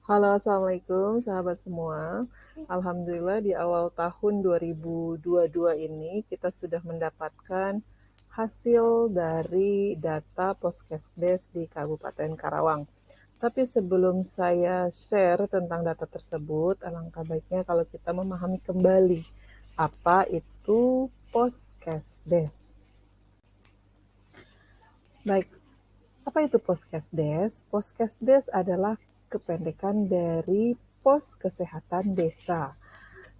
Halo, Assalamualaikum sahabat semua. Alhamdulillah di awal tahun 2022 ini kita sudah mendapatkan hasil dari data Poskesdes di Kabupaten Karawang. Tapi sebelum saya share tentang data tersebut, alangkah baiknya kalau kita memahami kembali apa itu Poskesdes. Baik, apa itu Poskesdes? Poskesdes adalah kependekan dari Pos Kesehatan Desa,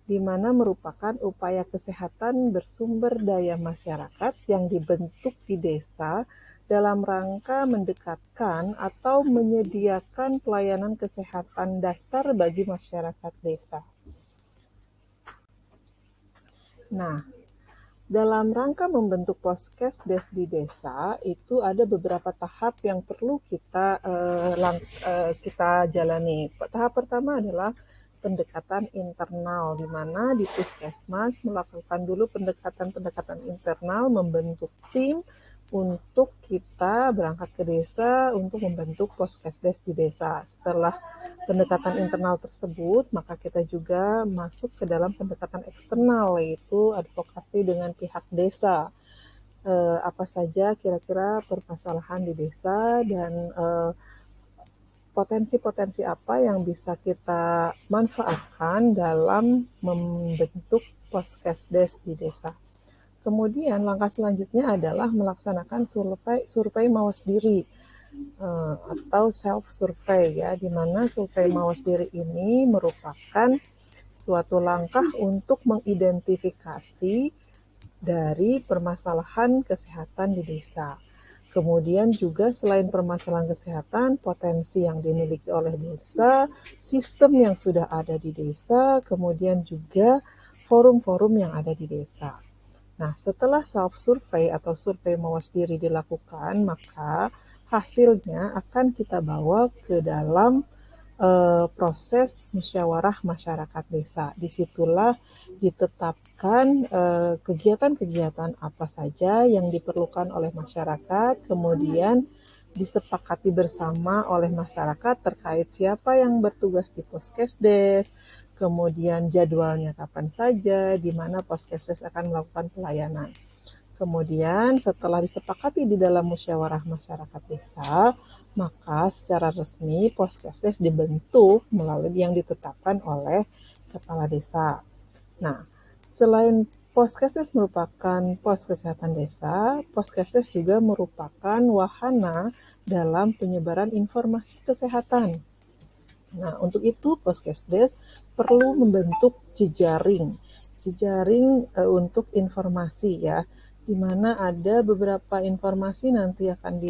di mana merupakan upaya kesehatan bersumber daya masyarakat yang dibentuk di desa dalam rangka mendekatkan atau menyediakan pelayanan kesehatan dasar bagi masyarakat desa. Nah, dalam rangka membentuk Poskesdes di desa, itu ada beberapa tahap yang perlu kita jalani. Tahap pertama adalah pendekatan internal, di mana di Puskesmas melakukan dulu pendekatan-pendekatan internal, membentuk tim untuk kita berangkat ke desa untuk membentuk Poskesdes di desa. Setelah pendekatan internal tersebut, maka kita juga masuk ke dalam pendekatan eksternal, yaitu advokasi dengan pihak desa. Apa saja kira-kira permasalahan di desa dan potensi-potensi apa yang bisa kita manfaatkan dalam membentuk Poskesdes di desa. Kemudian langkah selanjutnya adalah melaksanakan survei mawas diri atau self survey, ya, di mana survei mawas diri ini merupakan suatu langkah untuk mengidentifikasi dari permasalahan kesehatan di desa. Kemudian juga selain permasalahan kesehatan, potensi yang dimiliki oleh desa, sistem yang sudah ada di desa, kemudian juga forum-forum yang ada di desa. Nah, setelah self-survey atau survei mawas diri dilakukan, maka hasilnya akan kita bawa ke dalam proses musyawarah masyarakat desa. Disitulah ditetapkan kegiatan-kegiatan apa saja yang diperlukan oleh masyarakat, kemudian disepakati bersama oleh masyarakat terkait siapa yang bertugas di Poskesdes, kemudian jadwalnya kapan saja, di mana Poskesdes akan melakukan pelayanan. Kemudian setelah disepakati di dalam musyawarah masyarakat desa, maka secara resmi Poskesdes dibentuk melalui yang ditetapkan oleh kepala desa. Nah, selain Poskesdes merupakan pos kesehatan desa, Poskesdes juga merupakan wahana dalam penyebaran informasi kesehatan. Nah, untuk itu Poskesdes perlu membentuk jejaring untuk informasi, ya, di mana ada beberapa informasi nanti akan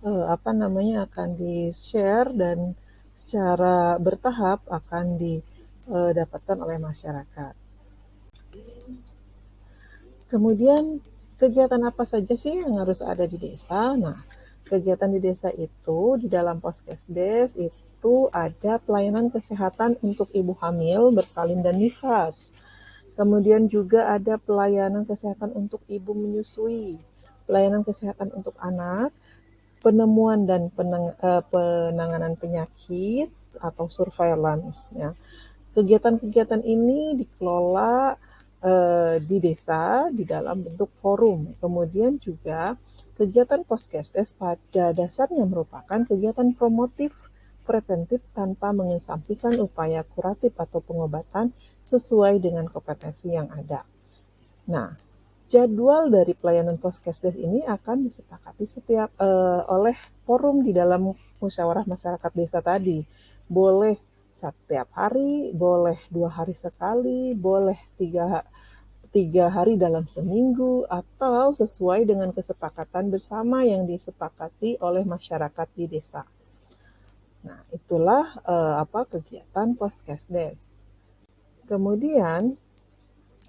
akan di-share dan secara bertahap akan didapatkan oleh masyarakat. Kemudian kegiatan apa saja sih yang harus ada di desa? Nah, kegiatan di desa itu di dalam Poskesdes itu ada pelayanan kesehatan untuk ibu hamil, bersalin dan nifas. Kemudian juga ada pelayanan kesehatan untuk ibu menyusui, pelayanan kesehatan untuk anak, penemuan dan penanganan penyakit atau surveillance, ya. Kegiatan-kegiatan ini dikelola di desa di dalam bentuk forum. Kemudian juga kegiatan Poskesdes pada dasarnya merupakan kegiatan promotif preventif tanpa mengesampingkan upaya kuratif atau pengobatan sesuai dengan kompetensi yang ada. Nah, jadwal dari pelayanan Poskesdes ini akan disepakati oleh forum di dalam musyawarah masyarakat desa tadi. Boleh setiap hari, boleh 2 hari sekali, boleh tiga hari dalam seminggu, atau sesuai dengan kesepakatan bersama yang disepakati oleh masyarakat di desa. Nah, itulah kegiatan Poskesdes. Kemudian,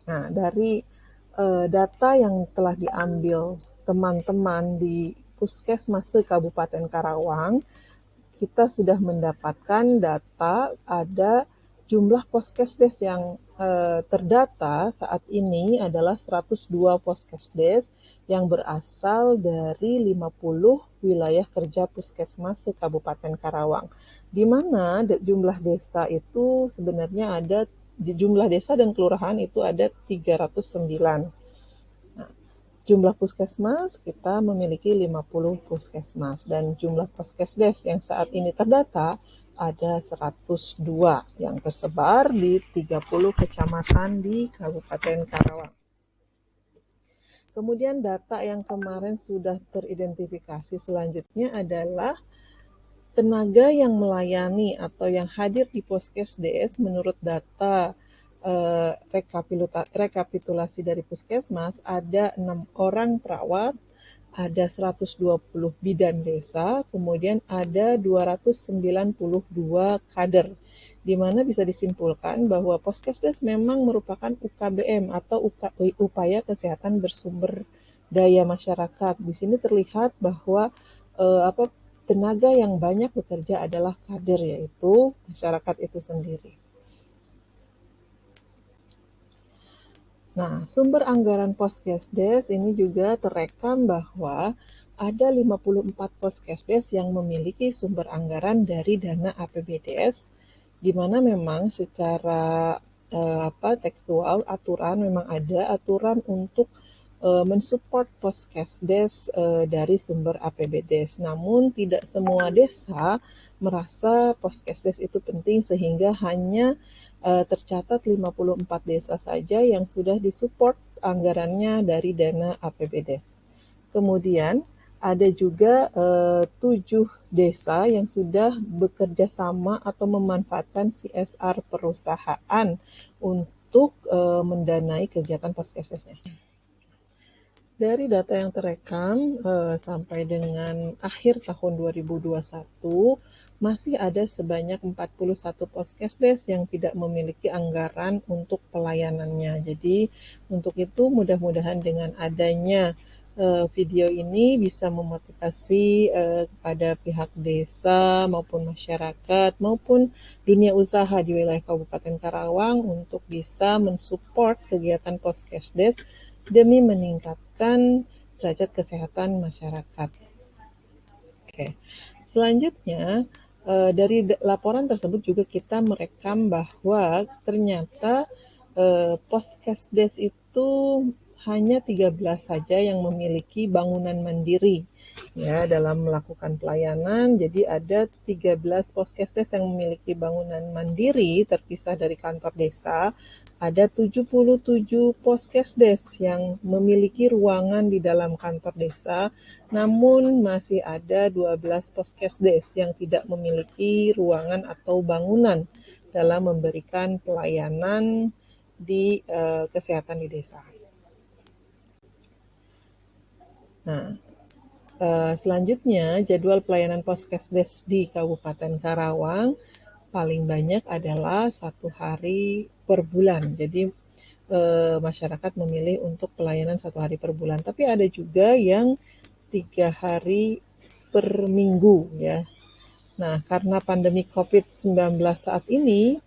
nah, dari data yang telah diambil teman-teman di Puskesmas Kabupaten Karawang, kita sudah mendapatkan data ada jumlah Poskesdes yang terdata saat ini adalah 102 Poskesdes yang berasal dari 50 wilayah kerja Puskesmas se-Kabupaten Karawang, di mana jumlah desa itu sebenarnya ada, jumlah desa dan kelurahan itu ada 309. Nah, jumlah puskesmas kita memiliki 50 puskesmas dan jumlah Poskesdes yang saat ini terdata ada 102 yang tersebar di 30 kecamatan di Kabupaten Karawang. Kemudian data yang kemarin sudah teridentifikasi selanjutnya adalah tenaga yang melayani atau yang hadir di Poskesdes menurut data rekapitulasi dari Puskesmas ada 6 orang perawat, ada 120 bidan desa, kemudian ada 292 kader, di mana bisa disimpulkan bahwa Poskesdes memang merupakan UKBM atau upaya kesehatan bersumber daya masyarakat. Di sini terlihat bahwa tenaga yang banyak bekerja adalah kader, yaitu masyarakat itu sendiri. Nah, sumber anggaran Poskesdes ini juga terekam bahwa ada 54 Poskesdes yang memiliki sumber anggaran dari dana APBDes, di mana memang secara tekstual aturan memang ada aturan untuk mensupport Poskesdes dari sumber APBDes. Namun tidak semua desa merasa Poskesdes itu penting sehingga hanya tercatat 54 desa saja yang sudah disupport anggarannya dari dana APBDes. Kemudian ada juga 7 desa yang sudah bekerja sama atau memanfaatkan CSR perusahaan untuk mendanai kegiatan Poskesdesnya. Dari data yang terekam sampai dengan akhir tahun 2021, masih ada sebanyak 41 Poskesdes yang tidak memiliki anggaran untuk pelayanannya. Jadi untuk itu mudah-mudahan dengan adanya video ini bisa memotivasi kepada pihak desa maupun masyarakat maupun dunia usaha di wilayah Kabupaten Karawang untuk bisa mensupport kegiatan Poskesdes demi meningkatkan derajat kesehatan masyarakat. Oke. Selanjutnya, dari laporan tersebut juga kita merekam bahwa ternyata Poskesdes itu hanya 13 saja yang memiliki bangunan mandiri ya dalam melakukan pelayanan. Jadi ada 13 Poskesdes yang memiliki bangunan mandiri terpisah dari kantor desa. Ada 77 Poskesdes yang memiliki ruangan di dalam kantor desa, namun masih ada 12 Poskesdes yang tidak memiliki ruangan atau bangunan dalam memberikan pelayanan di kesehatan di desa. Nah, selanjutnya jadwal pelayanan Poskesdes di Kabupaten Karawang paling banyak adalah 1 hari per bulan. Jadi masyarakat memilih untuk pelayanan 1 hari per bulan. Tapi ada juga yang 3 hari per minggu ya. Nah, karena pandemi COVID-19 saat ini,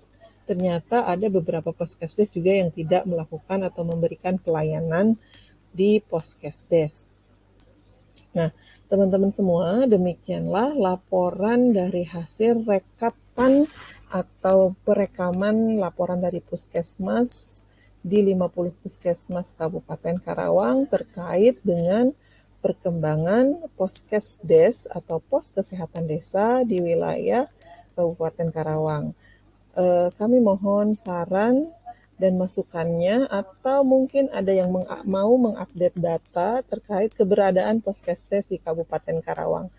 ternyata ada beberapa Poskesdes juga yang tidak melakukan atau memberikan pelayanan di Poskesdes. Nah, teman-teman semua, demikianlah laporan dari hasil rekapan atau perekaman laporan dari Puskesmas di 50 Puskesmas Kabupaten Karawang terkait dengan perkembangan Poskesdes atau Pos Kesehatan Desa di wilayah Kabupaten Karawang. Kami mohon saran dan masukannya, atau mungkin ada yang mau mengupdate data terkait keberadaan Poskesdes di Kabupaten Karawang.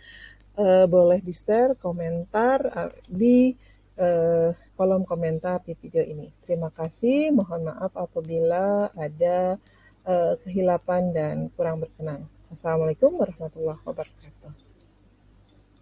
Boleh di-share, komentar di kolom komentar di video ini. Terima kasih, mohon maaf apabila ada kehilapan dan kurang berkenan. Assalamualaikum warahmatullahi wabarakatuh.